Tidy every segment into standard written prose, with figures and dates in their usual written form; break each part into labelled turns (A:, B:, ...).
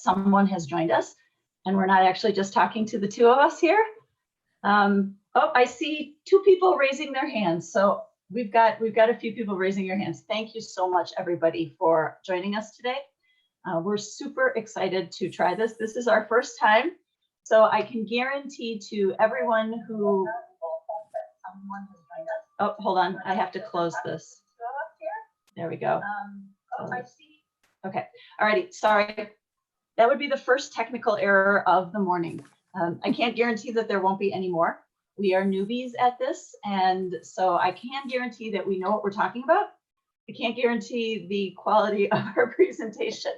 A: someone has joined us and we're not actually just talking to the two of us here. Oh, I see two people raising their hands. So we've got a few people raising your hands. Thank you so much, everybody, for joining us today. We're super excited to try this. This is our first time. So I can guarantee to everyone who someone has joined us. Oh, hold on. I have to close this. There we go. I see. Okay. All righty. Sorry. That would be the first technical error of the morning. I can't guarantee that there won't be any more. We are newbies at this, and so I can guarantee that we know what we're talking about. I can't guarantee the quality of our presentation,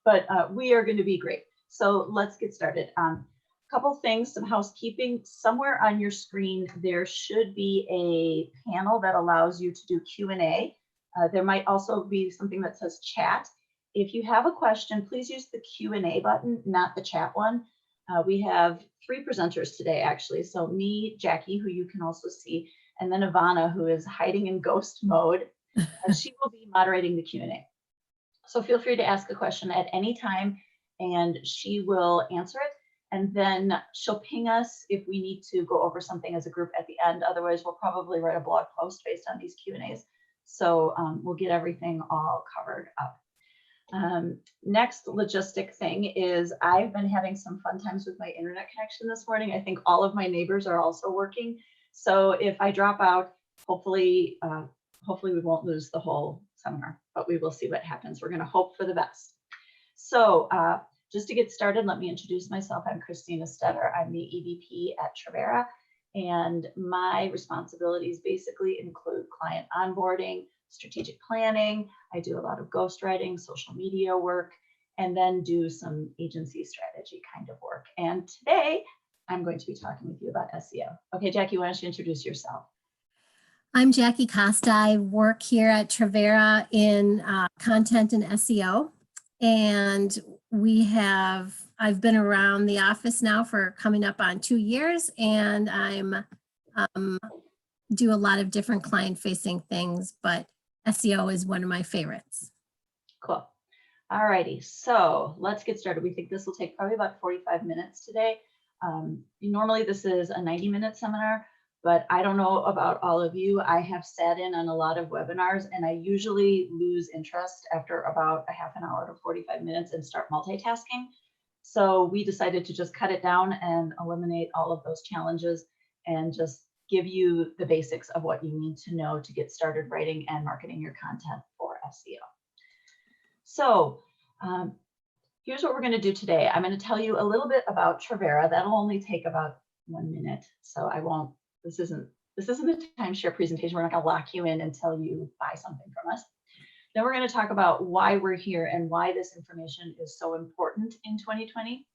A: but we are going to be great. So let's get started. Couple things, some housekeeping. Somewhere on your screen, there should be a panel that allows you to do Q&A. There might also be something that says chat. If you have a question, please use the Q&A button, not the chat one. We have 3 presenters today, actually. So me, Jackie, who you can also see, and then Ivana, who is hiding in ghost mode. She will be moderating the Q&A. So feel free to ask a question at any time, and she will answer it. And then she'll ping us if we need to go over something as a group at the end. Otherwise, we'll probably write a blog post based on these Q&As. So we'll get everything all covered up. Next logistic thing is I've been having some fun times with my internet connection this morning. I think all of my neighbors are also working. So if I drop out, hopefully we won't lose the whole seminar, but we will see what happens. We're going to hope for the best. So just to get started, let me introduce myself. I'm Christina Stetter. I'm the EVP at Trivera, and my responsibilities basically include client onboarding, strategic planning. I do a lot of ghostwriting, social media work, and then do some agency strategy kind of work. And today I'm going to be talking with you about SEO. Okay, Jackie, why don't you introduce yourself?
B: I'm Jackie Costa. I work here at Trivera in content and SEO. And I've been around the office now for coming up on 2 years, and I'm do a lot of different client-facing things, but SEO is one of my favorites.
A: Cool. All righty, so let's get started. We think this will take probably about 45 minutes today. Normally this is a 90-minute seminar, but I don't know about all of you. I have sat in on a lot of webinars, and I usually lose interest after about a half an hour to 45 minutes and start multitasking. So we decided to just cut it down and eliminate all of those challenges and just give you the basics of what you need to know to get started writing and marketing your content for SEO. So here's what we're going to do today. I'm going to tell you a little bit about Trivera. That'll only take about 1 minute, so I won't. This isn't a timeshare presentation. We're not going to lock you in until you buy something from us. Then we're going to talk about why we're here and why this information is so important in 2020.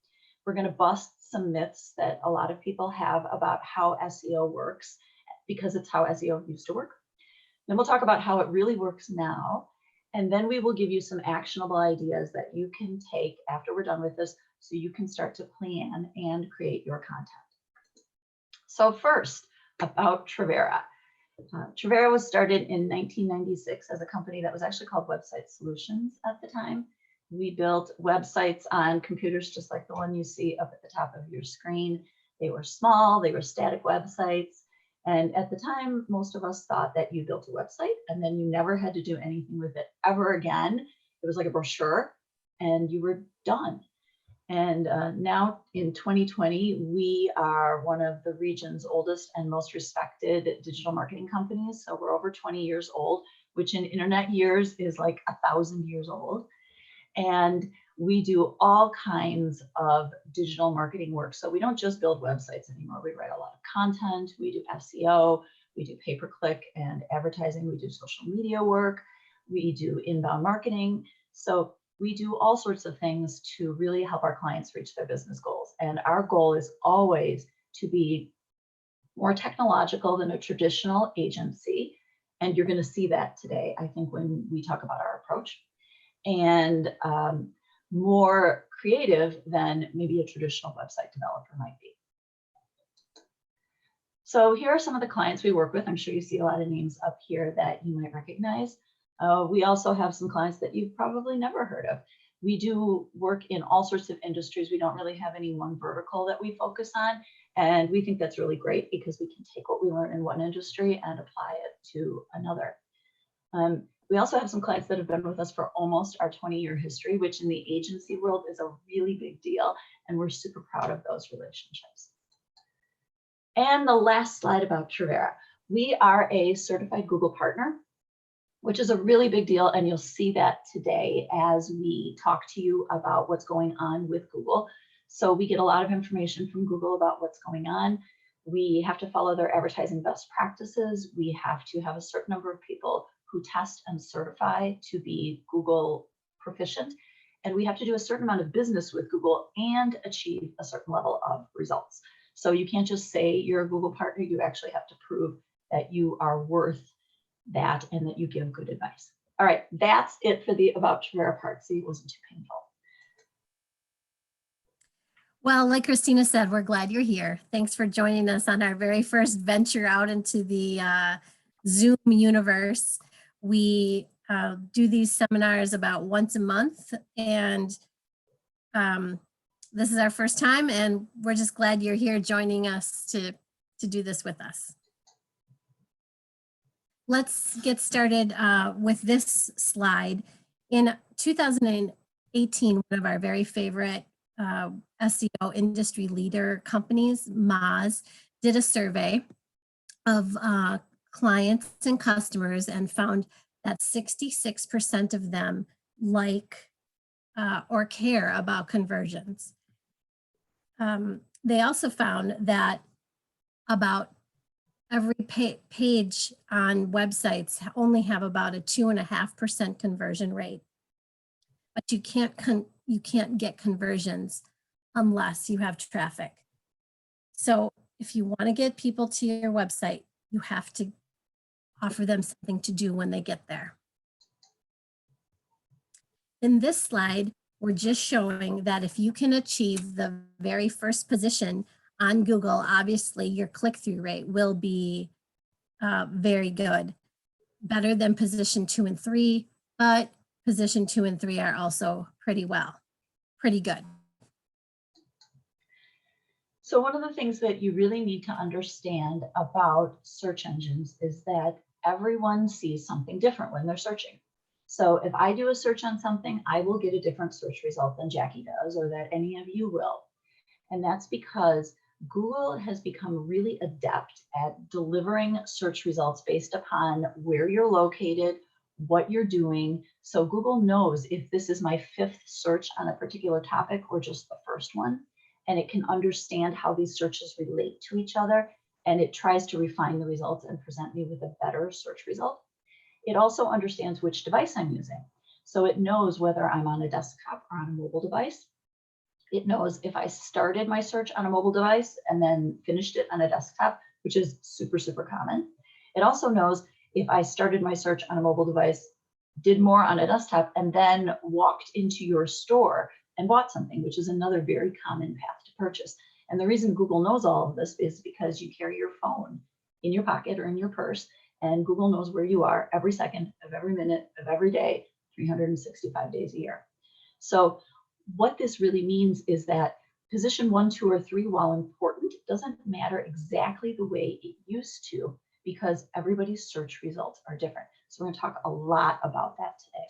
A: We're going to bust some myths that a lot of people have about how SEO works, because it's how SEO used to work. Then we'll talk about how it really works now. And then we will give you some actionable ideas that you can take after we're done with this, so you can start to plan and create your content. So first, about Trivera. Trivera was started in 1996 as a company that was actually called Website Solutions at the time. We built websites on computers just like the one you see up at the top of your screen. They were small, they were static websites. And at the time, most of us thought that you built a website and then you never had to do anything with it ever again. It was like a brochure and you were done. And now in 2020, we are one of the region's oldest and most respected digital marketing companies. So we're over 20 years old, which in internet years is like 1,000 years old. And we do all kinds of digital marketing work. So we don't just build websites anymore. We write a lot of content. We do SEO. We do pay-per-click and advertising. We do social media work. We do inbound marketing. So we do all sorts of things to really help our clients reach their business goals. And our goal is always to be more technological than a traditional agency. And you're going to see that today, I think, when we talk about our approach. And more creative than maybe a traditional website developer might be. So here are some of the clients we work with. I'm sure you see a lot of names up here that you might recognize. We also have some clients that you've probably never heard of. We do work in all sorts of industries. We don't really have any one vertical that we focus on. And we think that's really great because we can take what we learn in one industry and apply it to another. We also have some clients that have been with us for almost our 20-year history, which in the agency world is a really big deal. And we're super proud of those relationships. And the last slide about Trivera. We are a certified Google partner, which is a really big deal. And you'll see that today as we talk to you about what's going on with Google. So we get a lot of information from Google about what's going on. We have to follow their advertising best practices. We have to have a certain number of people who test and certify to be Google proficient. And we have to do a certain amount of business with Google and achieve a certain level of results. So you can't just say you're a Google partner. You actually have to prove that you are worth that and that you give good advice. All right, that's it for the About Trivera part. See, it wasn't too painful.
B: Well, like Christina said, we're glad you're here. Thanks for joining us on our very first venture out into the Zoom universe. We do these seminars about once a month, and this is our first time, and we're just glad you're here joining us to do this with us. Let's get started with this slide. In 2018, one of our very favorite SEO industry leader companies, Moz, did a survey of clients and customers and found that 66% of them like or care about conversions. They also found that about every page on websites only have about a 2.5% conversion rate, but you can't get conversions unless you have traffic. So if you want to get people to your website, you have to offer them something to do when they get there. In this slide, we're just showing that if you can achieve the very first position on Google, obviously your click-through rate will be very good, better than position 2 and 3, but position 2 and 3 are also pretty good.
A: So one of the things that you really need to understand about search engines is that everyone sees something different when they're searching. So if I do a search on something, I will get a different search result than Jackie does, or that any of you will. And that's because Google has become really adept at delivering search results based upon where you're located, what you're doing. So Google knows if this is my 5th search on a particular topic or just the first one, and it can understand how these searches relate to each other, and it tries to refine the results and present me with a better search result. It also understands which device I'm using. So it knows whether I'm on a desktop or on a mobile device. It knows if I started my search on a mobile device and then finished it on a desktop, which is super, super common. It also knows if I started my search on a mobile device, did more on a desktop, and then walked into your store and bought something, which is another very common path to purchase. And the reason Google knows all of this is because you carry your phone in your pocket or in your purse, and Google knows where you are every second of every minute of every day, 365 days a year. So what this really means is that position 1, 2, or 3, while important, doesn't matter exactly the way it used to, because everybody's search results are different. So we're going to talk a lot about that today.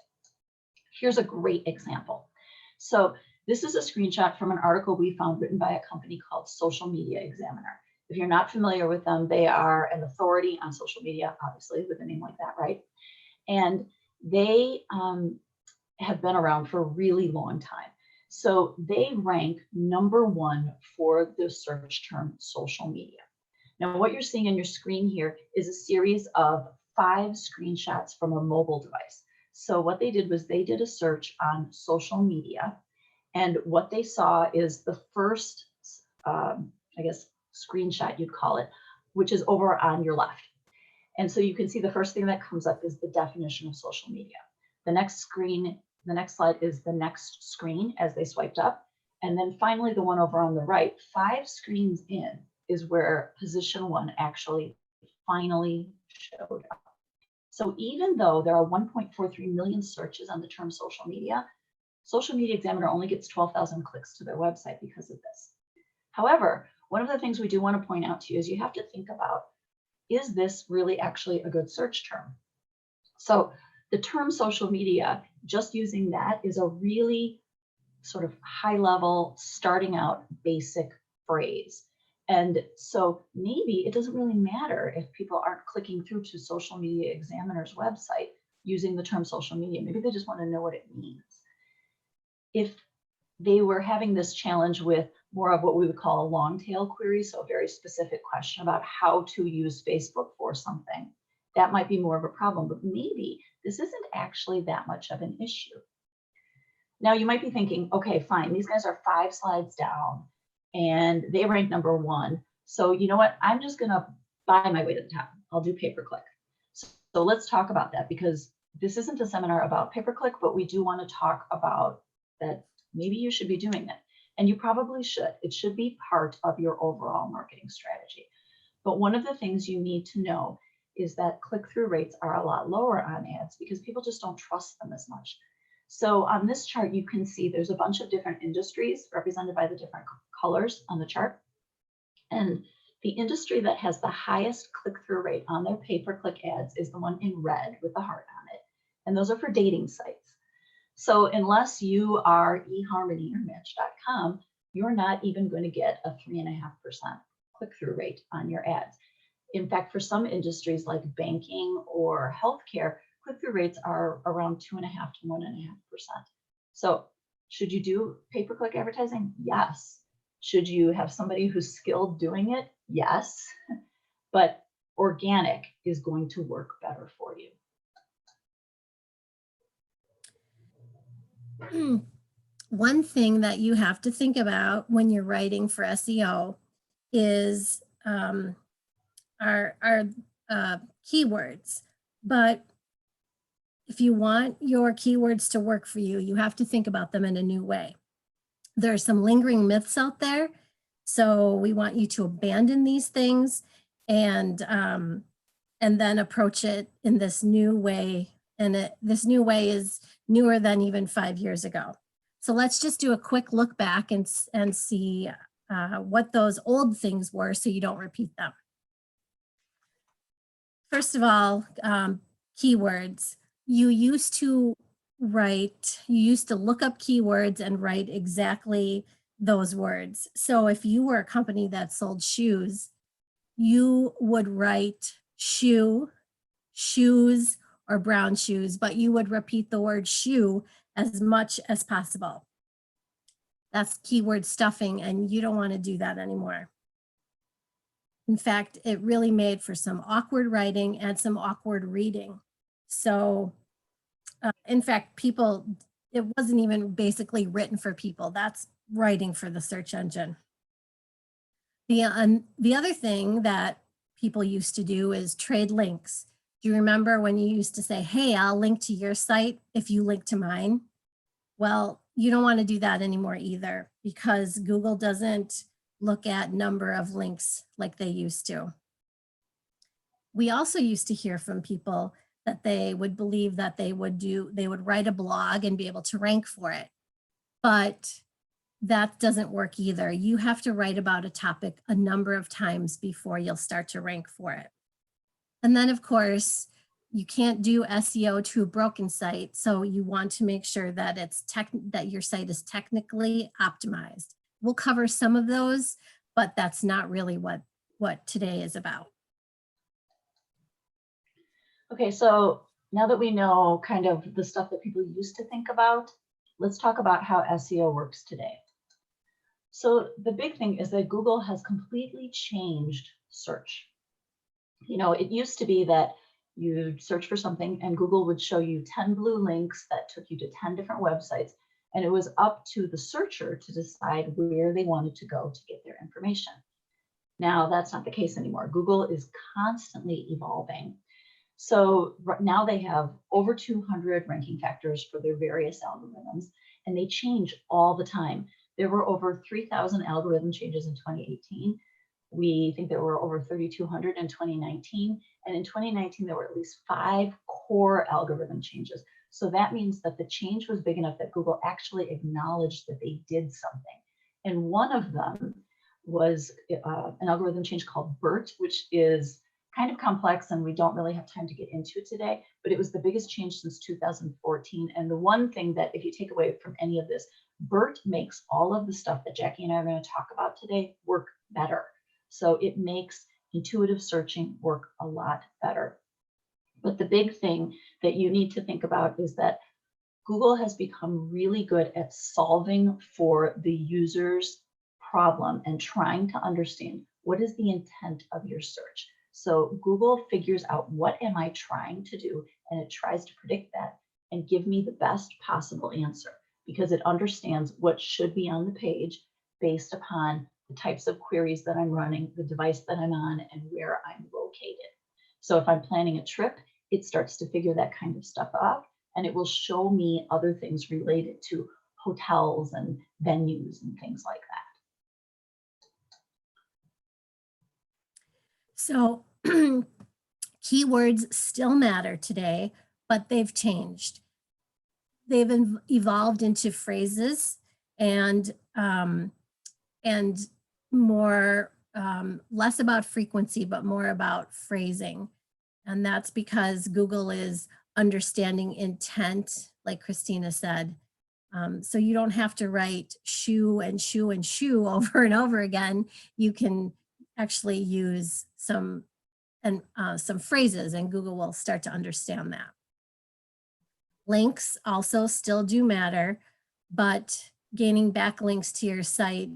A: Here's a great example. So this is a screenshot from an article we found written by a company called Social Media Examiner. If you're not familiar with them, they are an authority on social media, obviously, with a name like that, right? And they have been around for a really long time. So they rank #1 for the search term social media. Now, what you're seeing on your screen here is a series of 5 screenshots from a mobile device. So what they did was they did a search on social media, and what they saw is the first, I guess, screenshot you'd call it, which is over on your left. And so you can see the first thing that comes up is the definition of social media. The next slide is the next screen as they swiped up. And then finally, the one over on the right, 5 screens in, is where position 1 actually finally showed up. So even though there are 1.43 million searches on the term social media, Social Media Examiner only gets 12,000 clicks to their website because of this. However, one of the things we do want to point out to you is you have to think about, is this really actually a good search term? So the term social media, just using that is a really sort of high level, starting out basic phrase. And so maybe it doesn't really matter if people aren't clicking through to Social Media Examiner's website using the term social media. Maybe they just want to know what it means. If they were having this challenge with more of what we would call a long tail query, so a very specific question about how to use Facebook for something, that might be more of a problem, but maybe this isn't actually that much of an issue. Now you might be thinking, okay, fine, these guys are 5 slides down and they rank number 1. So you know what, I'm just gonna buy my way to the top. I'll do pay-per-click. So let's talk about that, because this isn't a seminar about pay-per-click, but we do want to talk about that maybe you should be doing it. And you probably should. It should be part of your overall marketing strategy. But one of the things you need to know is that click-through rates are a lot lower on ads because people just don't trust them as much. So on this chart, you can see there's a bunch of different industries represented by the different colors on the chart. And the industry that has the highest click-through rate on their pay-per-click ads is the one in red with the heart on it. And those are for dating sites. So unless you are eHarmony or Match.com, you're not even going to get a 3.5% click-through rate on your ads. In fact, for some industries like banking or healthcare, click-through rates are around 2.5 to 1.5%. So should you do pay-per-click advertising? Yes. Should you have somebody who's skilled doing it? Yes. But organic is going to work better for you.
B: One thing that you have to think about when you're writing for SEO is our keywords. But if you want your keywords to work for you, you have to think about them in a new way. There are some lingering myths out there, so we want you to abandon these things and then approach it in this new way. And this new way is newer than even 5 years ago. So let's just do a quick look back and see what those old things were so you don't repeat them. First of all, keywords. You used to look up keywords and write exactly those words. So if you were a company that sold shoes, you would write shoe, shoes, or brown shoes, but you would repeat the word shoe as much as possible. That's keyword stuffing, and you don't want to do that anymore. In fact, it really made for some awkward writing and some awkward reading. So in fact, it wasn't even basically written for people. That's writing for the search engine. The other thing that people used to do is trade links. Do you remember when you used to say, hey, I'll link to your site if you link to mine? Well, you don't want to do that anymore either, because Google doesn't look at number of links like they used to. We also used to hear from people that they would believe that they would write a blog and be able to rank for it. But that doesn't work either. You have to write about a topic a number of times before you'll start to rank for it. And then of course, you can't do SEO to a broken site. So you want to make sure that that your site is technically optimized. We'll cover some of those, but that's not really what today is about.
A: Okay, so now that we know kind of the stuff that people used to think about, let's talk about how SEO works today. So the big thing is that Google has completely changed search. You know, it used to be that you'd search for something and Google would show you 10 blue links that took you to 10 different websites, and it was up to the searcher to decide where they wanted to go to get their information. Now that's not the case anymore. Google is constantly evolving. So now they have over 200 ranking factors for their various algorithms, and they change all the time. There were over 3,000 algorithm changes in 2018. We think there were over 3,200 in 2019. And in 2019, there were at least 5 core algorithm changes. So that means that the change was big enough that Google actually acknowledged that they did something. And one of them was an algorithm change called BERT, which is kind of complex and we don't really have time to get into today, but it was the biggest change since 2014. And the one thing that if you take away from any of this, BERT makes all of the stuff that Jackie and I are going to talk about today work better. So it makes intuitive searching work a lot better. But the big thing that you need to think about is that Google has become really good at solving for the user's problem and trying to understand what is the intent of your search. So Google figures out what am I trying to do, and it tries to predict that and give me the best possible answer because it understands what should be on the page based upon the types of queries that I'm running, the device that I'm on, and where I'm located. So if I'm planning a trip, it starts to figure that kind of stuff out, and it will show me other things related to hotels and venues and things like that.
B: So keywords still matter today, but they've changed. They've evolved into phrases and more, less about frequency, but more about phrasing. And that's because Google is understanding intent, like Christina said. So you don't have to write shoe and shoe and shoe over and over again. You can actually use some phrases and Google will start to understand that. Links also still do matter, but gaining backlinks to your site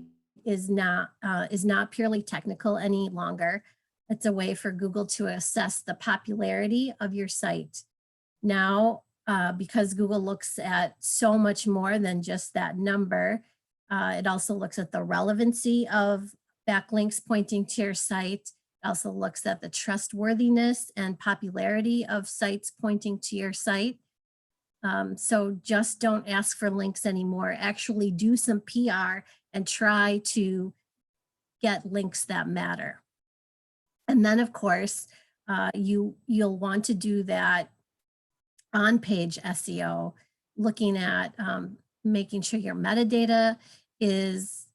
B: is not purely technical any longer. It's a way for Google to assess the popularity of your site. Now, because Google looks at so much more than just that number, it also looks at the relevancy of backlinks pointing to your site. It also looks at the trustworthiness and popularity of sites pointing to your site. So just don't ask for links anymore. Actually do some PR and try to get links that matter. And then of course, you'll want to do that on-page SEO, looking at making sure your metadata has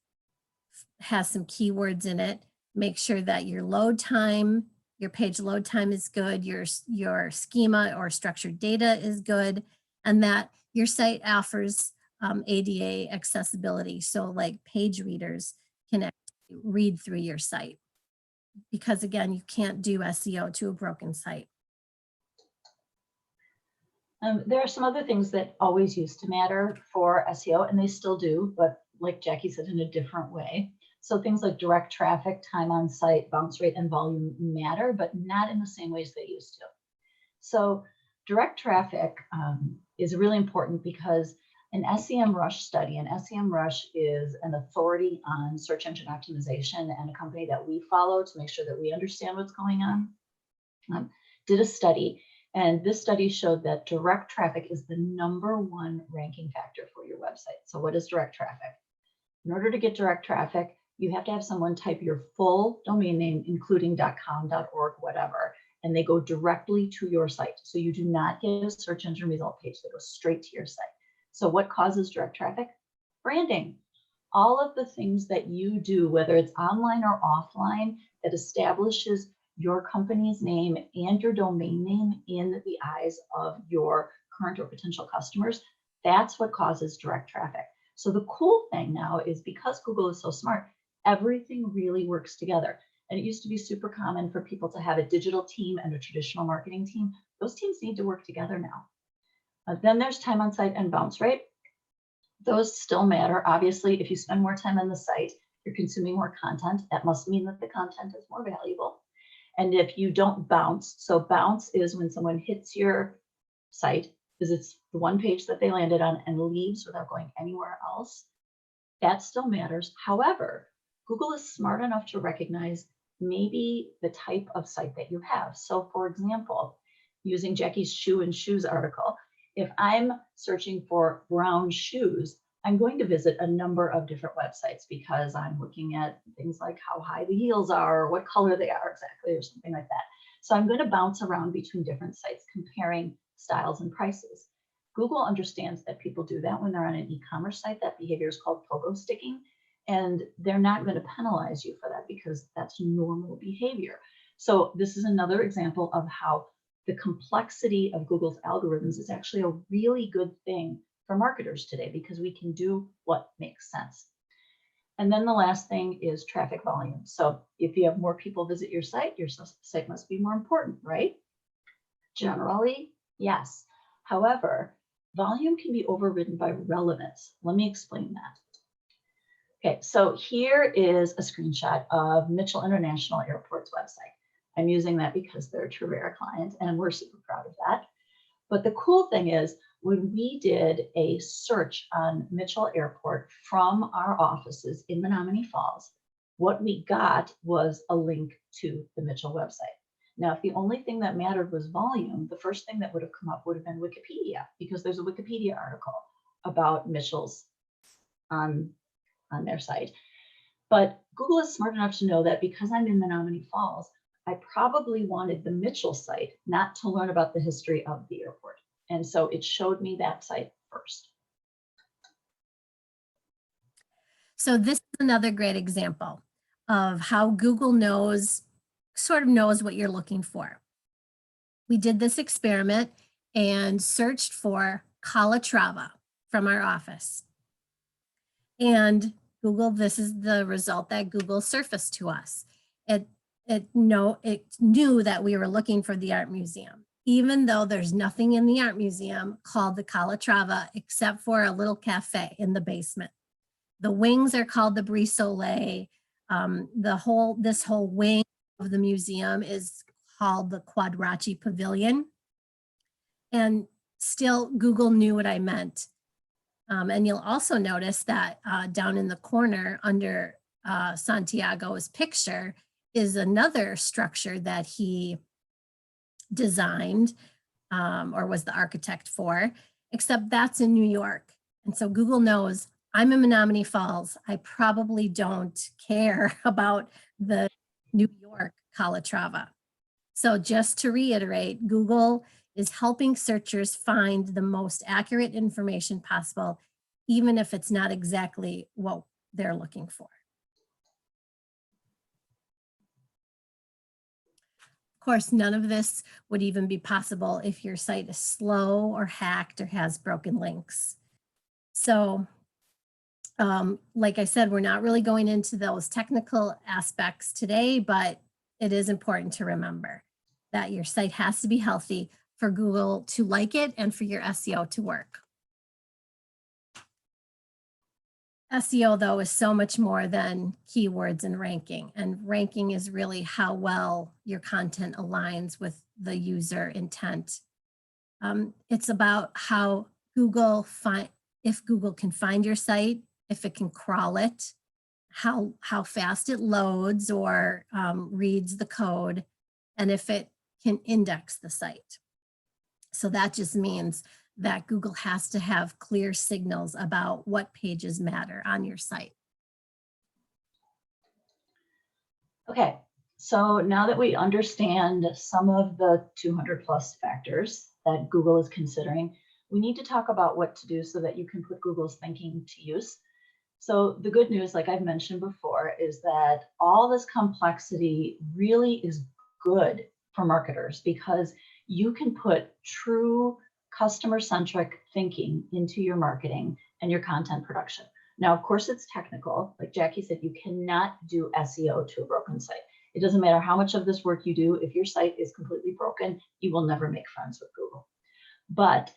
B: some keywords in it. Make sure that your load time, your page load time is good, your schema or structured data is good, and that your site offers ADA accessibility. So like page readers can read through your site. Because again, you can't do SEO to a broken site.
A: There are some other things that always used to matter for SEO, and they still do, but like Jackie said, in a different way. So things like direct traffic, time on site, bounce rate, and volume matter, but not in the same ways they used to. So direct traffic is really important because an SEMrush study, and SEMrush is an authority on search engine optimization and a company that we follow to make sure that we understand what's going on, did a study. And this study showed that direct traffic is the .1 ranking factor for your website. So what is direct traffic? In order to get direct traffic, you have to have someone type your full domain name, including .com, .org, whatever, and they go directly to your site. So you do not get a search engine result page. They go straight to your site. So what causes direct traffic? Branding. All of the things that you do, whether it's online or offline, that establishes your company's name and your domain name in the eyes of your current or potential customers, that's what causes direct traffic. So the cool thing now is because Google is so smart, everything really works together. And it used to be super common for people to have a digital team and a traditional marketing team. Those teams need to work together now. Then there's time on site and bounce rate. Those still matter. Obviously, if you spend more time on the site, you're consuming more content. That must mean that the content is more valuable. And if you don't bounce, so bounce is when someone hits your site, visits the one page that they landed on and leaves without going anywhere else, that still matters. However, Google is smart enough to recognize maybe the type of site that you have. So for example, using Jackie's shoe and shoes article, if I'm searching for brown shoes, I'm going to visit a number of different websites because I'm looking at things like how high the heels are, or what color they are exactly, or something like that. So I'm going to bounce around between different sites, comparing styles and prices. Google understands that people do that when they're on an e-commerce site. That behavior is called pogo sticking, and they're not going to penalize you for that because that's normal behavior. So this is another example of how the complexity of Google's algorithms is actually a really good thing for marketers today because we can do what makes sense. And then the last thing is traffic volume. So if you have more people visit your site must be more important, right? Generally, yes. However, volume can be overridden by relevance. Let me explain that. Okay, so here is a screenshot of Mitchell International Airport's website. I'm using that because they're a Trivera client and we're super proud of that. But the cool thing is when we did a search on Mitchell Airport from our offices in Menominee Falls, what we got was a link to the Mitchell website. Now, if the only thing that mattered was volume, the first thing that would have come up would have been Wikipedia, because there's a Wikipedia article about Mitchell's on their site. But Google is smart enough to know that because I'm in Menominee Falls, I probably wanted the Mitchell site, not to learn about the history of the airport. And so it showed me that site first.
B: So this is another great example of how Google sort of knows what you're looking for. We did this experiment and searched for Calatrava from our office. And Google, this is the result that Google surfaced to us. It knew that we were looking for the art museum, even though there's nothing in the art museum called the Calatrava except for a little cafe in the basement. The wings are called the Brise Soleil. This whole wing of the museum is called the Quadracci Pavilion. And still, Google knew what I meant. And you'll also notice that down in the corner under Santiago's picture is another structure that he designed or was the architect for, except that's in New York. And so Google knows I'm in Menominee Falls. I probably don't care about the New York Calatrava. So just to reiterate, Google is helping searchers find the most accurate information possible, even if it's not exactly what they're looking for. Of course, none of this would even be possible if your site is slow or hacked or has broken links. So, like I said, we're not really going into those technical aspects today, but it is important to remember that your site has to be healthy for Google to like it and for your SEO to work. SEO, though, is so much more than keywords and ranking is really how well your content aligns with the user intent. It's about how if Google can find your site, if it can crawl it, how fast it loads or reads the code, and if it can index the site. So that just means that Google has to have clear signals about what pages matter on your site.
A: Okay, so now that we understand some of the 200+ factors that Google is considering, we need to talk about what to do so that you can put Google's thinking to use. So the good news, like I've mentioned before, is that all this complexity really is good for marketers because you can put true customer-centric thinking into your marketing and your content production. Now, of course, it's technical. Like Jackie said, you cannot do SEO to a broken site. It doesn't matter how much of this work you do. If your site is completely broken, you will never make friends with Google. But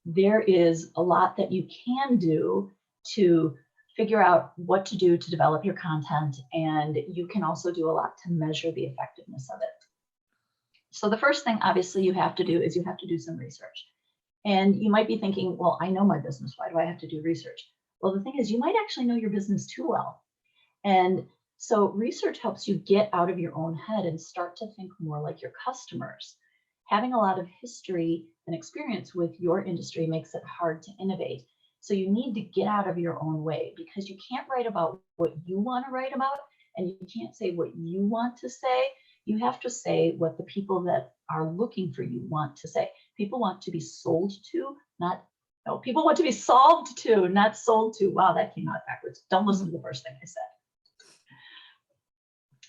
A: there is a lot that you can do to figure out what to do to develop your content, and you can also do a lot to measure the effectiveness of it. So the first thing, obviously, you have to do is you have to do some research. And you might be thinking, well, I know my business. Why do I have to do research? Well, the thing is, you might actually know your business too well. And so research helps you get out of your own head and start to think more like your customers. Having a lot of history and experience with your industry makes it hard to innovate. So you need to get out of your own way because you can't write about what you want to write about and you can't say what you want to say. You have to say what the people that are looking for you want to say. People want to be sold to, not, no, people want to be solved to, not sold to. Wow, that came out backwards. Don't listen to the first thing I said.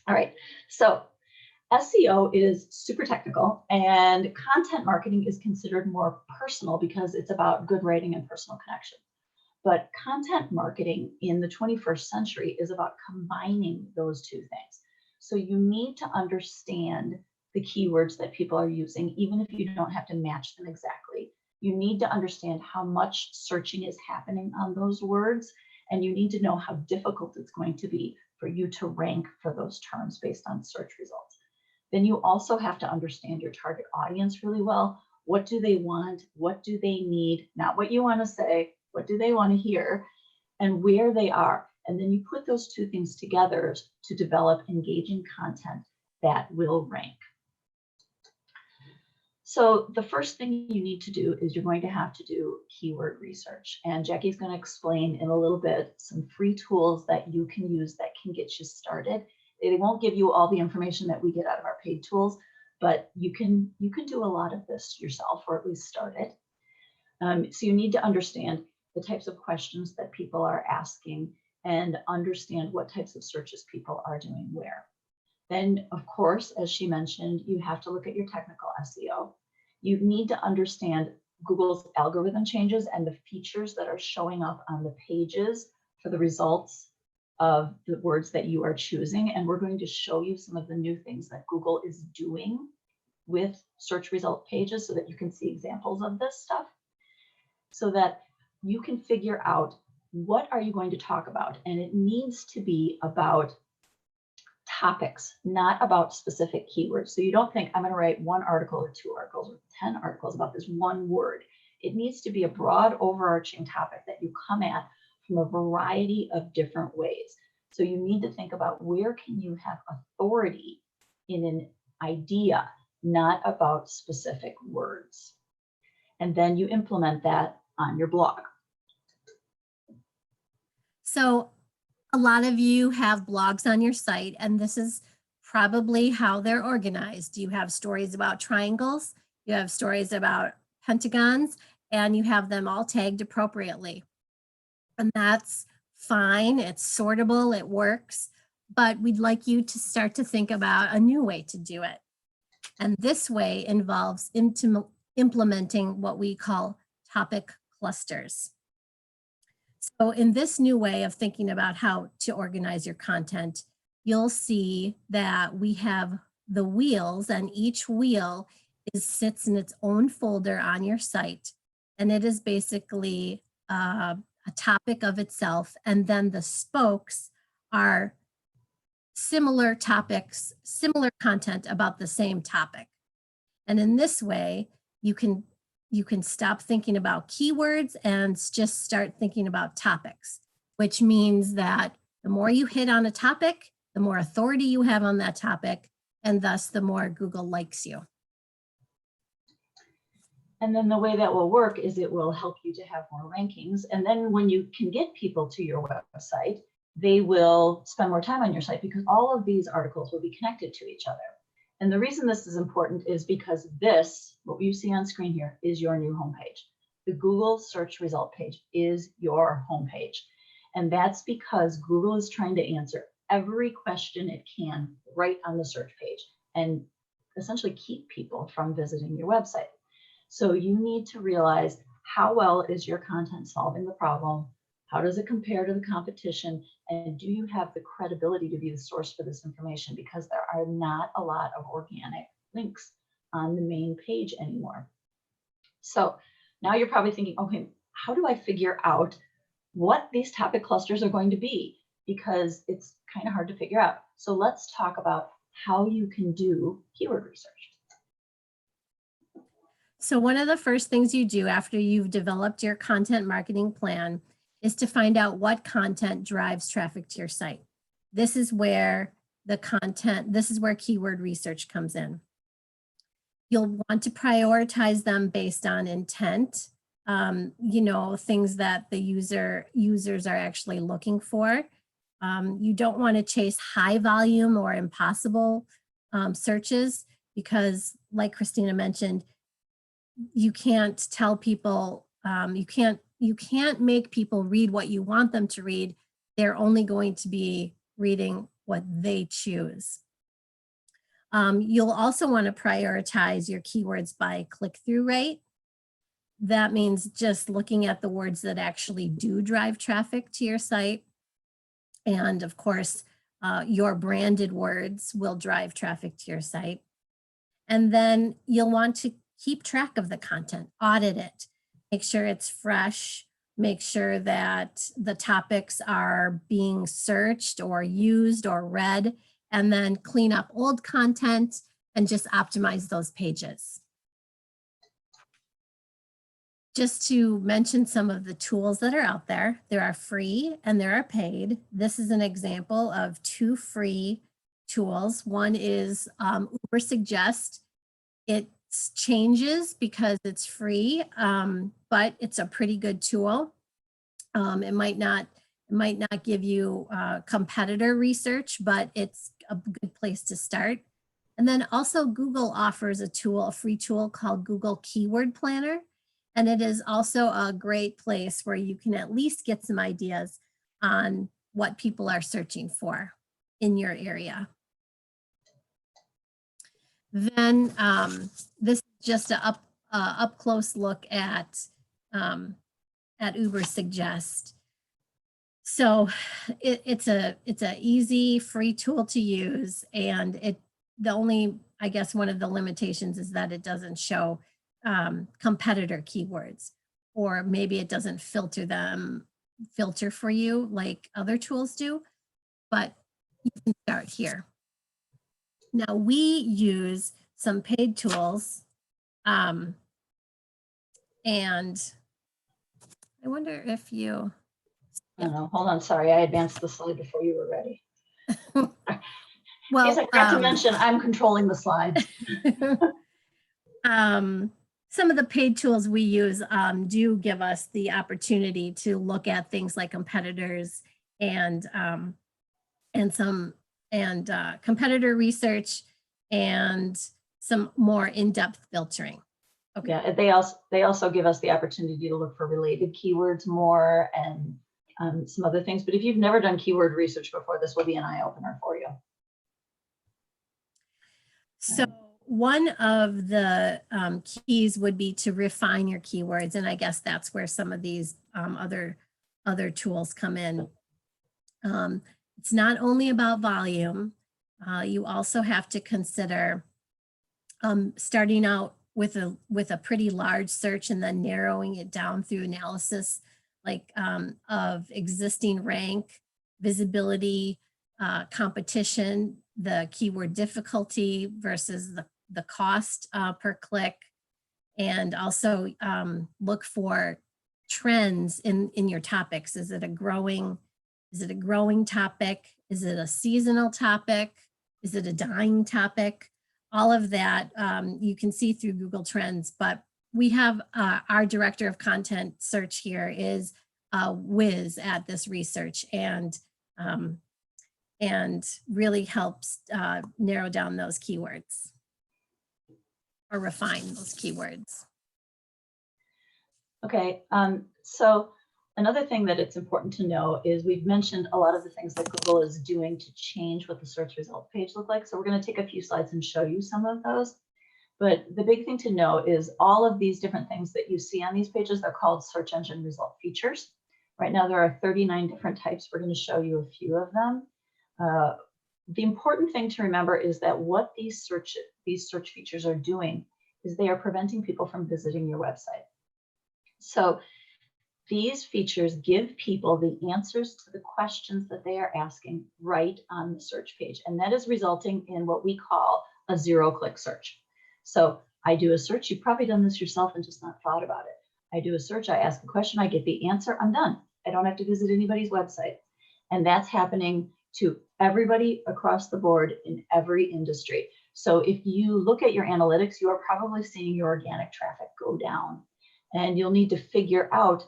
A: All right, so SEO is super technical, and content marketing is considered more personal because it's about good writing and personal connection. But content marketing in the 21st century is about combining those two things. So you need to understand the keywords that people are using, even if you don't have to match them exactly. You need to understand how much searching is happening on those words, and you need to know how difficult it's going to be for you to rank for those terms based on search results. Then you also have to understand your target audience really well. What do they want? What do they need? Not what you want to say, what do they want to hear, and where they are. And then you put those two things together to develop engaging content that will rank. So the first thing you need to do is you're going to have to do keyword research. And Jackie's going to explain in a little bit some free tools that you can use that can get you started. They won't give you all the information that we get out of our paid tools, but you can do a lot of this yourself, or at least start it. So you need to understand the types of questions that people are asking and understand what types of searches people are doing where. Then, of course, as she mentioned, you have to look at your technical SEO. You need to understand Google's algorithm changes and the features that are showing up on the pages for the results of the words that you are choosing. And we're going to show you some of the new things that Google is doing with search result pages so that you can see examples of this stuff, so that you can figure out what are you going to talk about. And it needs to be about topics, not about specific keywords. So you don't think I'm going to write one article or 2 articles or 10 articles about this one word. It needs to be a broad overarching topic that you come at from a variety of different ways. So you need to think about where can you have authority in an idea, not about specific words. And then you implement that on your blog.
B: So a lot of you have blogs on your site, and this is probably how they're organized. You have stories about triangles, you have stories about pentagons, and you have them all tagged appropriately. And that's fine, it's sortable, it works, but we'd like you to start to think about a new way to do it. And this way involves implementing what we call topic clusters. So in this new way of thinking about how to organize your content, you'll see that we have the wheels, and each wheel sits in its own folder on your site. And it is basically a topic of itself. And then the spokes are similar topics, similar content about the same topic. And in this way, you can stop thinking about keywords and just start thinking about topics, which means that the more you hit on a topic, the more authority you have on that topic, and thus the more Google likes you.
A: And then the way that will work is it will help you to have more rankings. And then when you can get people to your website, they will spend more time on your site because all of these articles will be connected to each other. And the reason this is important is because this, what you see on screen here, is your new homepage. The Google search result page is your homepage. And that's because Google is trying to answer every question it can right on the search page and essentially keep people from visiting your website. So you need to realize how well is your content solving the problem? How does it compare to the competition? And do you have the credibility to be the source for this information? Because there are not a lot of organic links on the main page anymore. So now you're probably thinking, okay, how do I figure out what these topic clusters are going to be? Because it's kind of hard to figure out. So let's talk about how you can do keyword research.
B: So one of the first things you do after you've developed your content marketing plan is to find out what content drives traffic to your site. This is where keyword research comes in. You'll want to prioritize them based on intent, things that the users are actually looking for. You don't want to chase high volume or impossible searches, because like Christina mentioned, you can't tell people, you can't make people read what you want them to read. They're only going to be reading what they choose. You'll also want to prioritize your keywords by click-through rate. That means just looking at the words that actually do drive traffic to your site. And of course, your branded words will drive traffic to your site. And then you'll want to keep track of the content, audit it, make sure it's fresh, make sure that the topics are being searched or used or read, and then clean up old content and just optimize those pages. Just to mention some of the tools that are out there, there are free and there are paid. This is an example of 2 free tools. One is Uber Suggest. It changes because it's free, but it's a pretty good tool. It might not give you competitor research, but it's a good place to start. And then also Google offers a tool, a free tool called Google Keyword Planner. And it is also a great place where you can at least get some ideas on what people are searching for in your area. Then this is just an up close look at Uber Suggest. So it's a easy free tool to use, and the only, I guess, one of the limitations is that it doesn't show competitor keywords, or maybe it doesn't filter for you like other tools do, but you can start here. Now we use some paid tools, and I wonder if you,
A: I don't know, hold on, sorry, I advanced the slide before you were ready.
B: well,
A: yes, I forgot to mention I'm controlling the slides.
B: Some of the paid tools we use do give us the opportunity to look at things like competitors and competitor research and some more in-depth filtering. Okay.
A: Yeah, they also give us the opportunity to look for related keywords more and some other things. But if you've never done keyword research before, this will be an eye-opener for you.
B: So one of the keys would be to refine your keywords, and I guess that's where some of these other tools come in. It's not only about volume. You also have to consider starting out with a pretty large search and then narrowing it down through analysis like of existing rank, visibility, competition, the keyword difficulty versus the cost per click, and also look for trends in your topics. Is it a growing topic? Is it a seasonal topic? Is it a dying topic? All of that you can see through Google Trends, but we have our director of content search here is whiz at this research, and really helps narrow down those keywords or refine those keywords. Okay, so another thing that it's important to know is we've mentioned a lot of the things that Google is doing to change what the search result page look like. So we're going to take a few slides and show you some of those. But the big thing to know is all of these different things that you see on these pages, they're called search engine result features. Right now, there are 39 different types. We're going to show you a few of them. The important thing to remember is that what these search features are doing is they are preventing people from visiting your website. So these features give people the answers to the questions that they are asking right on the search page. And that is resulting in what we call a zero-click search. So I do a search. You've probably done this yourself and just not thought about it. I do a search. I ask a question. I get the answer. I'm done. I don't have to visit anybody's website. And that's happening to everybody across the board in every industry. So if you look at your analytics, you are probably seeing your organic traffic go down. And you'll need to figure out,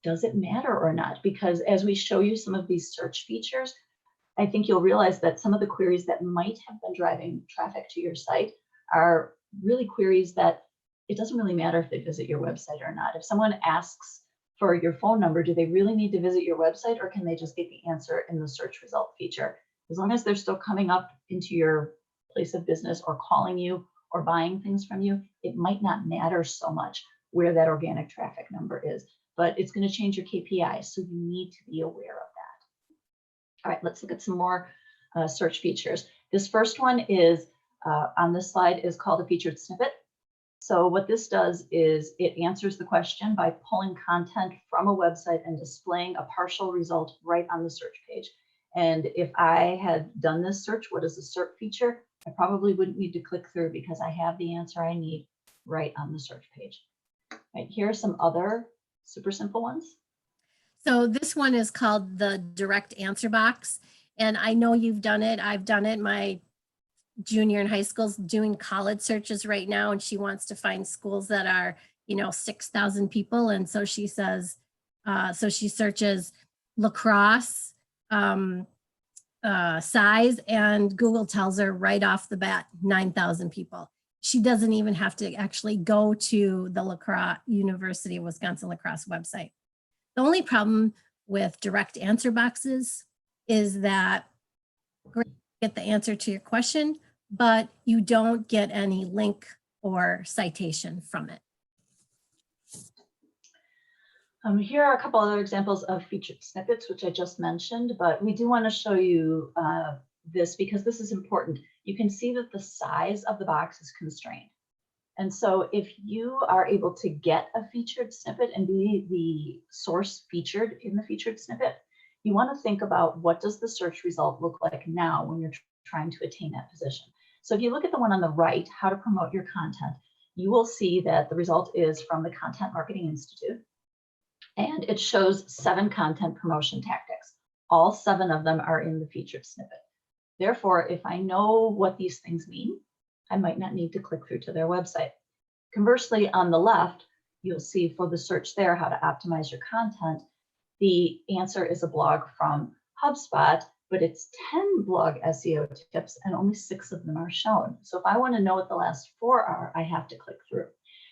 B: does it matter or not? Because as we show you some of these search features,
A: I think you'll realize that some of the queries that might have been driving traffic to your site are really queries that it doesn't really matter if they visit your website or not. If someone asks for your phone number, do they really need to visit your website, or can they just get the answer in the search result feature? As long as they're still coming up into your place of business or calling you or buying things from you, it might not matter so much where that organic traffic number is, but it's going to change your KPIs, so you need to be aware of that. All right, let's look at some more search features. This first one is on this slide is called a featured snippet. So what this does is it answers the question by pulling content from a website and displaying a partial result right on the search page. And if I had done this search, what is the SERP feature? I probably wouldn't need to click through because I have the answer I need right on the search page. Right, here are some other super simple ones.
B: So this one is called the direct answer box. And I know you've done it. I've done it. My junior in high school's doing college searches right now, and she wants to find schools that are, 6,000 people. And so she says, so she searches lacrosse size, and Google tells her right off the bat, 9,000 people. She doesn't even have to actually go to the University of Wisconsin lacrosse website. The only problem with direct answer boxes is that you get the answer to your question, but you don't get any link or citation from it.
A: Here are a couple other examples of featured snippets, which I just mentioned, but we do want to show you this because this is important. You can see that the size of the box is constrained. And so if you are able to get a featured snippet and be the source featured in the featured snippet, you want to think about what does the search result look like now when you're trying to attain that position. So if you look at the one on the right, how to promote your content, you will see that the result is from the Content Marketing Institute, and it shows 7 content promotion tactics. All 7 of them are in the featured snippet. Therefore, if I know what these things mean, I might not need to click through to their website. Conversely, on the left, you'll see for the search there, how to optimize your content. The answer is a blog from HubSpot, but it's 10 blog SEO tips and only 6 of them are shown. So if I want to know what the last 4 are, I have to click through.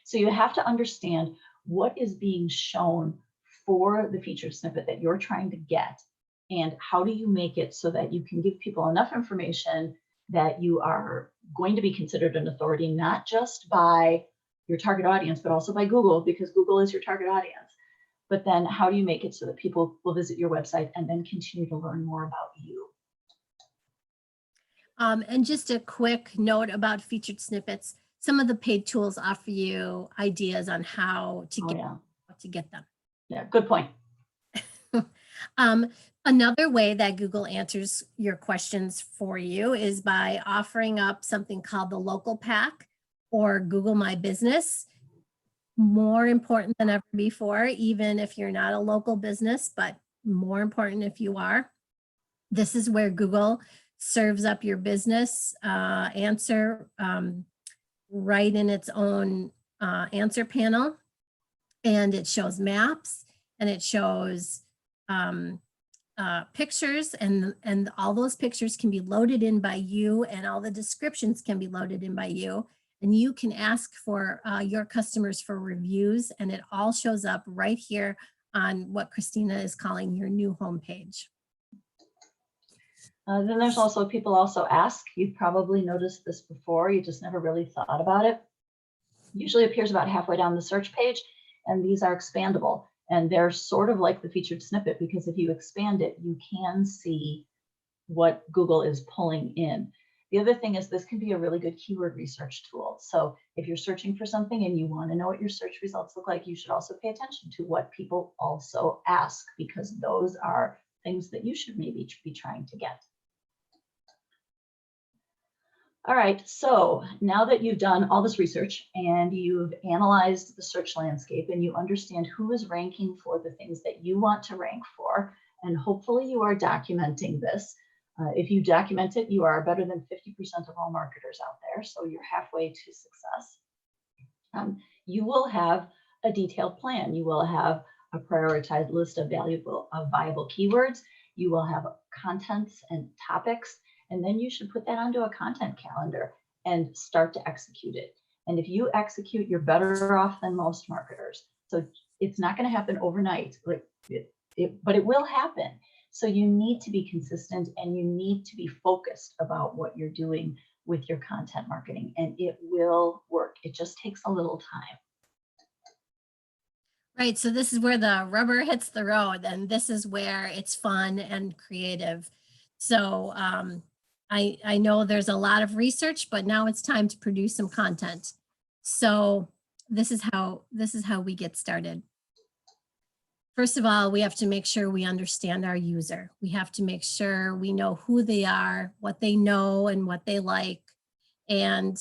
A: So you have to understand what is being shown for the featured snippet that you're trying to get, and how do you make it so that you can give people enough information that you are going to be considered an authority, not just by your target audience, but also by Google, because Google is your target audience. But then how do you make it so that people will visit your website and then continue to learn more about you?
B: And just a quick note about featured snippets. Some of the paid tools offer you ideas on how to get them.
A: Yeah, good point.
B: Another way that Google answers your questions for you is by offering up something called the local pack or Google My Business. More important than ever before, even if you're not a local business, but more important if you are. This is where Google serves up your business answer right in its own answer panel. And it shows maps, and it shows pictures, and all those pictures can be loaded in by you, and all the descriptions can be loaded in by you. And you can ask for your customers for reviews, and it all shows up right here on what Christina is calling your new homepage.
A: Then there's also people also ask. You've probably noticed this before, you just never really thought about it. Usually appears about halfway down the search page, and these are expandable. And they're sort of like the featured snippet, because if you expand it, you can see what Google is pulling in. The other thing is this can be a really good keyword research tool. So if you're searching for something and you want to know what your search results look like, you should also pay attention to what people also ask, because those are things that you should maybe be trying to get. All right, so now that you've done all this research and you've analyzed the search landscape and you understand who is ranking for the things that you want to rank for, and hopefully you are documenting this. If you document it, you are better than 50% of all marketers out there, so you're halfway to success. You will have a detailed plan. You will have a prioritized list of viable keywords, You will have contents and topics, and then you should put that onto a content calendar and start to execute it. And if you execute, you're better off than most marketers. So it's not going to happen overnight, but it will happen. So you need to be consistent and you need to be focused about what you're doing with your content marketing, and it will work. It just takes a little time.
B: Right. So this is where the rubber hits the road, and this is where it's fun and creative. So I know there's a lot of research, but now it's time to produce some content. So this is how we get started. First of all, we have to make sure we understand our user. We have to make sure we know who they are, what they know, and what they like. And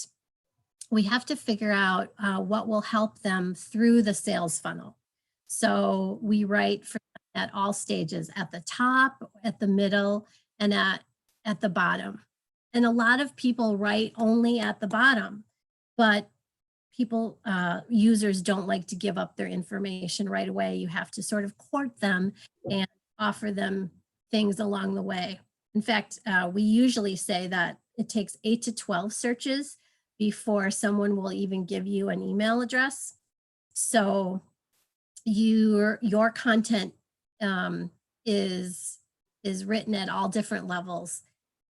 B: we have to figure out what will help them through the sales funnel. So we write for at all stages, at the top, at the middle, and at the bottom. And a lot of people write only at the bottom, but people, users don't like to give up their information right away. You have to sort of court them and offer them things along the way. In fact, we usually say that it takes 8 to 12 searches before someone will even give you an email address. So your content is written at all different levels.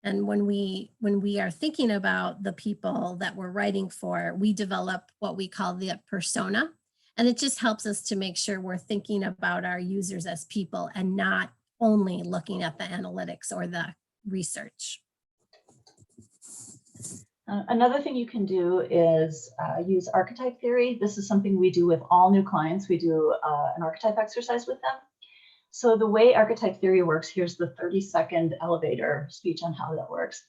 B: And when we are thinking about the people that we're writing for, we develop what we call the persona. And it just helps us to make sure we're thinking about our users as people and not only looking at the analytics or the research.
A: Another thing you can do is use archetype theory. This is something we do with all new clients. We do an archetype exercise with them. So the way archetype theory works, here's the 30-second elevator speech on how that works,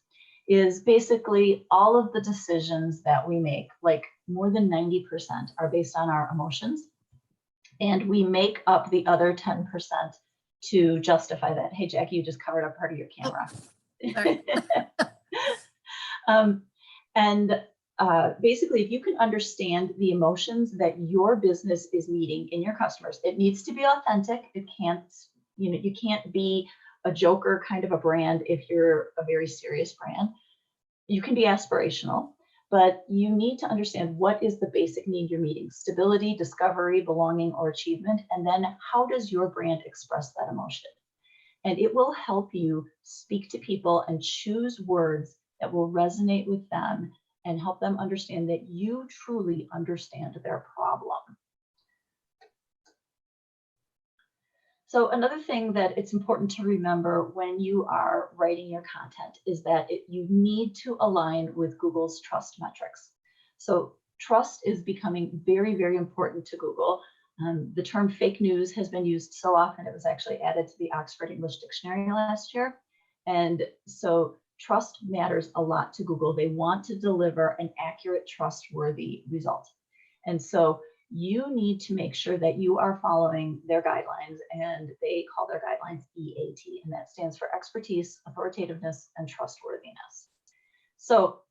A: is basically all of the decisions that we make, like more than 90% are based on our emotions. And we make up the other 10% to justify that. Hey, Jackie, you just covered up part of your camera. Basically, if you can understand the emotions that your business is meeting in your customers, it needs to be authentic. It can't, you can't be a joker kind of a brand if you're a very serious brand. You can be aspirational, but you need to understand what is the basic need you're meeting: stability, discovery, belonging, or achievement. And then how does your brand express that emotion? And it will help you speak to people and choose words that will resonate with them and help them understand that you truly understand their problem. So another thing that it's important to remember when you are writing your content is that you need to align with Google's trust metrics. So trust is becoming very, very important to Google. The term fake news has been used so often, it was actually added to the Oxford English Dictionary last year. And so trust matters a lot to Google. They want to deliver an accurate, trustworthy result. And so you need to make sure that you are following their guidelines, and they call their guidelines EAT, and that stands for expertise, authoritativeness, and trustworthiness. So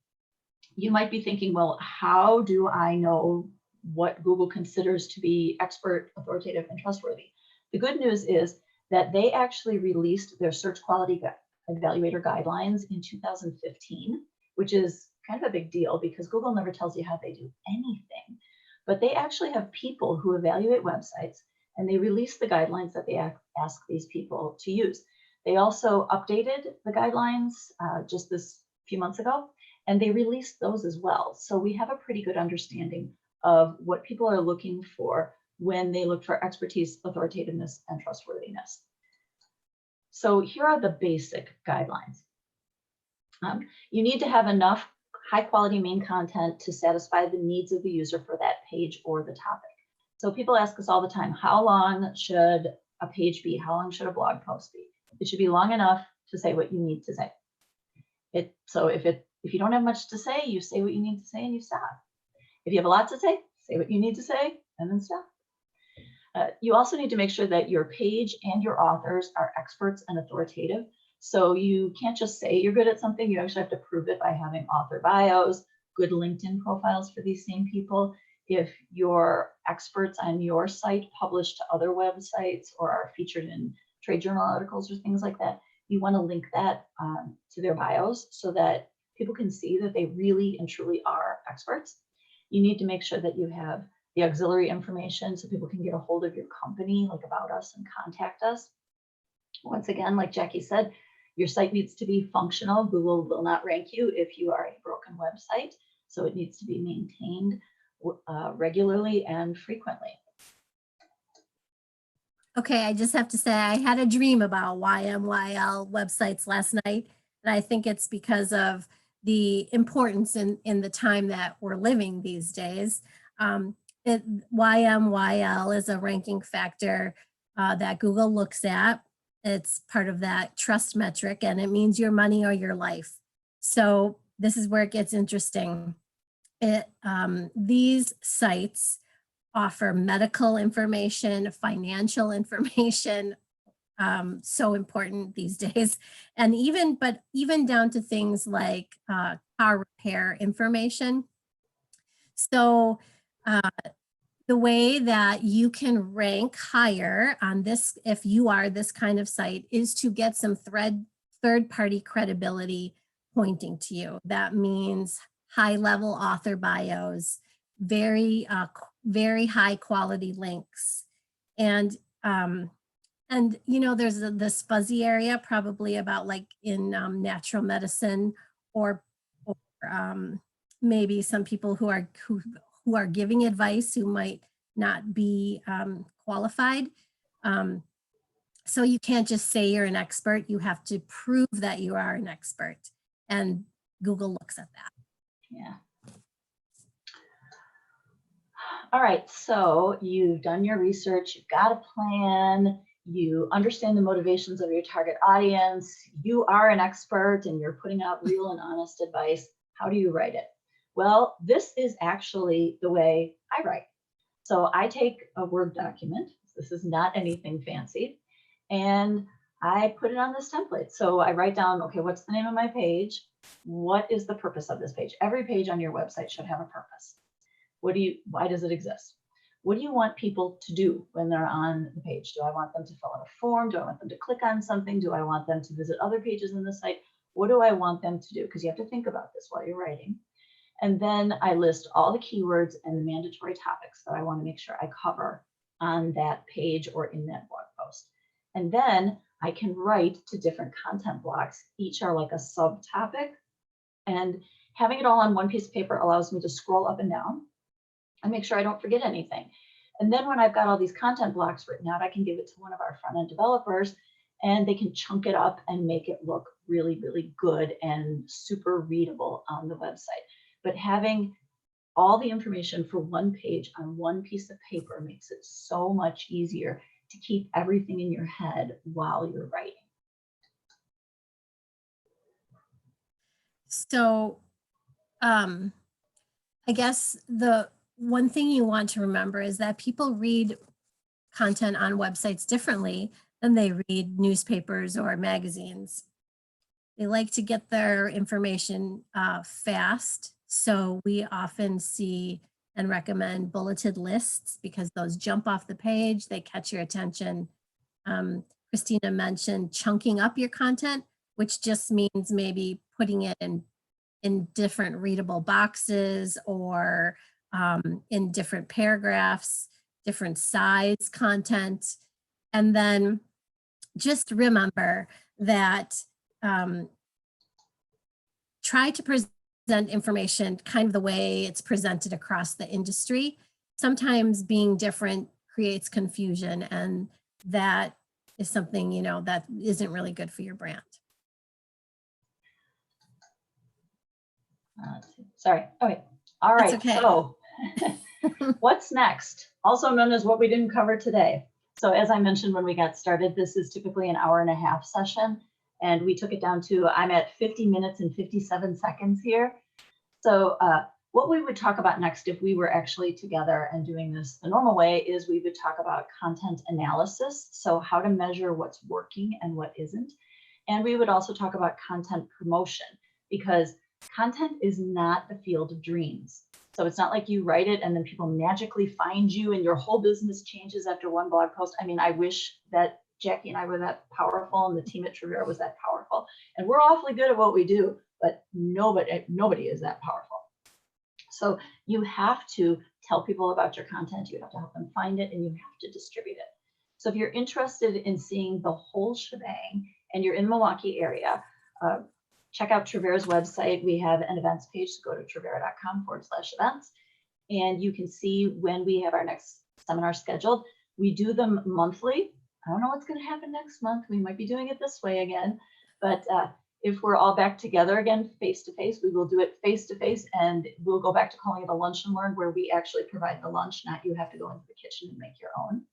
A: you might be thinking, well, how do I know what Google considers to be expert, authoritative, and trustworthy? The good news is that they actually released their search quality evaluator guidelines in 2015, which is kind of a big deal because Google never tells you how they do anything. But they actually have people who evaluate websites, and they release the guidelines that they ask these people to use. They also updated the guidelines just this few months ago, and they released those as well. So we have a pretty good understanding of what people are looking for when they look for expertise, authoritativeness, and trustworthiness. So here are the basic guidelines. You need to have enough high quality main content to satisfy the needs of the user for that page or the topic. So people ask us all the time, how long should a page be? How long should a blog post be? It should be long enough to say what you need to say. So if you don't have much to say, you say what you need to say and you stop. If you have a lot to say what you need to say and then stop. You also need to make sure that your page and your authors are experts and authoritative. So you can't just say you're good at something, you actually have to prove it by having author bios, good LinkedIn profiles for these same people. If your experts on your site publish to other websites or are featured in trade journal articles or things like that, you want to link that to their bios so that people can see that they really and truly are experts. You need to make sure that you have the auxiliary information so people can get a hold of your company, like about us, and contact us. Once again, like Jackie said, your site needs to be functional. Google will not rank you if you are a broken website. So it needs to be maintained regularly and frequently.
B: Okay, I just have to say I had a dream about YMYL websites last night, and I think it's because of the importance in the time that we're living these days. YMYL is a ranking factor that Google looks at. It's part of that trust metric, and it means your money or your life. So this is where it gets interesting. These sites offer medical information, financial information, so important these days. And even down to things like car repair information. So the way that you can rank higher on this, if you are this kind of site, is to get some third-party credibility pointing to you. That means high-level author bios, very high quality links. And you know, there's this fuzzy area probably about like in natural medicine or maybe some people who are giving advice who might not be qualified. So you can't just say you're an expert, you have to prove that you are an expert, and Google looks at that.
A: Yeah. All right, so you've done your research, you've got a plan, you understand the motivations of your target audience, you are an expert and you're putting out real and honest advice. How do you write it? Well, this is actually the way I write. So I take a Word document, this is not anything fancy, and I put it on this template. So I write down, okay, what's the name of my page? What is the purpose of this page? Every page on your website should have a purpose. Why does it exist? What do you want people to do when they're on the page? Do I want them to fill out a form? Do I want them to click on something? Do I want them to visit other pages in the site? What do I want them to do? Because you have to think about this while you're writing. And then I list all the keywords and the mandatory topics that I want to make sure I cover on that page or in that blog post. And then I can write to different content blocks. Each are like a subtopic. And having it all on one piece of paper allows me to scroll up and down and make sure I don't forget anything. And then when I've got all these content blocks written out, I can give it to one of our front-end developers and they can chunk it up and make it look really, really good and super readable on the website. But having all the information for one page on one piece of paper makes it so much easier to keep everything in your head while you're writing.
B: So I guess the one thing you want to remember is that people read content on websites differently than they read newspapers or magazines. They like to get their information fast. So we often see and recommend bulleted lists because those jump off the page, they catch your attention. Christina mentioned chunking up your content, which just means maybe putting it in different readable boxes or in different paragraphs, different size content. And then just remember that try to present information kind of the way it's presented across the industry. Sometimes being different creates confusion, and that is something, you know, that isn't really good for your brand.
A: Sorry. Okay. All right.
B: Okay.
A: So what's next? Also known as what we didn't cover today. So as I mentioned when we got started, this is typically an hour-and-a-half session, and we took it down to, I'm at 50 minutes and 57 seconds here. So what we would talk about next if we were actually together and doing this the normal way is we would talk about content analysis. So how to measure what's working and what isn't. And we would also talk about content promotion, because content is not the field of dreams. So it's not like you write it and then people magically find you and your whole business changes after one blog post. I mean, I wish that Jackie and I were that powerful and the team at Trivera was that powerful. And we're awfully good at what we do, but nobody is that powerful. So you have to tell people about your content. You have to help them find it and you have to distribute it. So if you're interested in seeing the whole shebang and you're in the Milwaukee area, check out Trivera's website. We have an events page, so go to trivera.com/events, and you can see when we have our next seminar scheduled. We do them monthly. I don't know what's going to happen next month. We might be doing it this way again, but if we're all back together again, face-to-face, we will do it face-to-face, and we'll go back to calling it a lunch and learn, where we actually provide the lunch, not you have to go into the kitchen and make your own.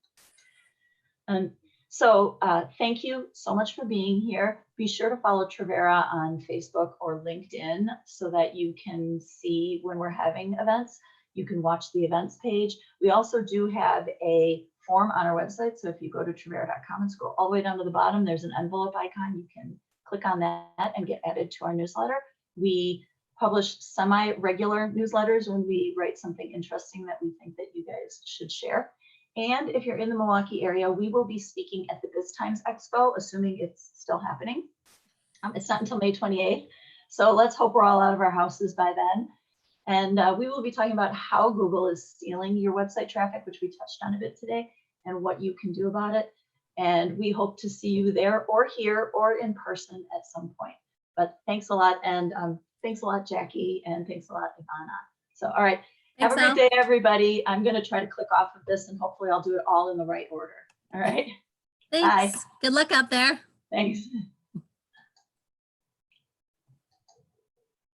A: So thank you so much for being here. Be sure to follow Trivera on Facebook or LinkedIn so that you can see when we're having events. You can watch the events page. We also do have a form on our website. So if you go to trivera.com and scroll all the way down to the bottom, there's an envelope icon. You can click on that and get added to our newsletter. We publish semi-regular newsletters when we write something interesting that we think that you guys should share. And if you're in the Milwaukee area, we will be speaking at the BizTimes Expo, assuming it's still happening. It's not until May 28th. So let's hope we're all out of our houses by then. And we will be talking about how Google is stealing your website traffic, which we touched on a bit today, and what you can do about it. And we hope to see you there or here or in person at some point. But thanks a lot. And thanks a lot, Jackie. And thanks a lot, Ivana. So, all right. Have a great day, everybody. I'm going to try to click off of this and hopefully I'll do it all in the right order. All right.
B: Thanks.
A: Bye.
B: Good luck out there.
A: Thanks.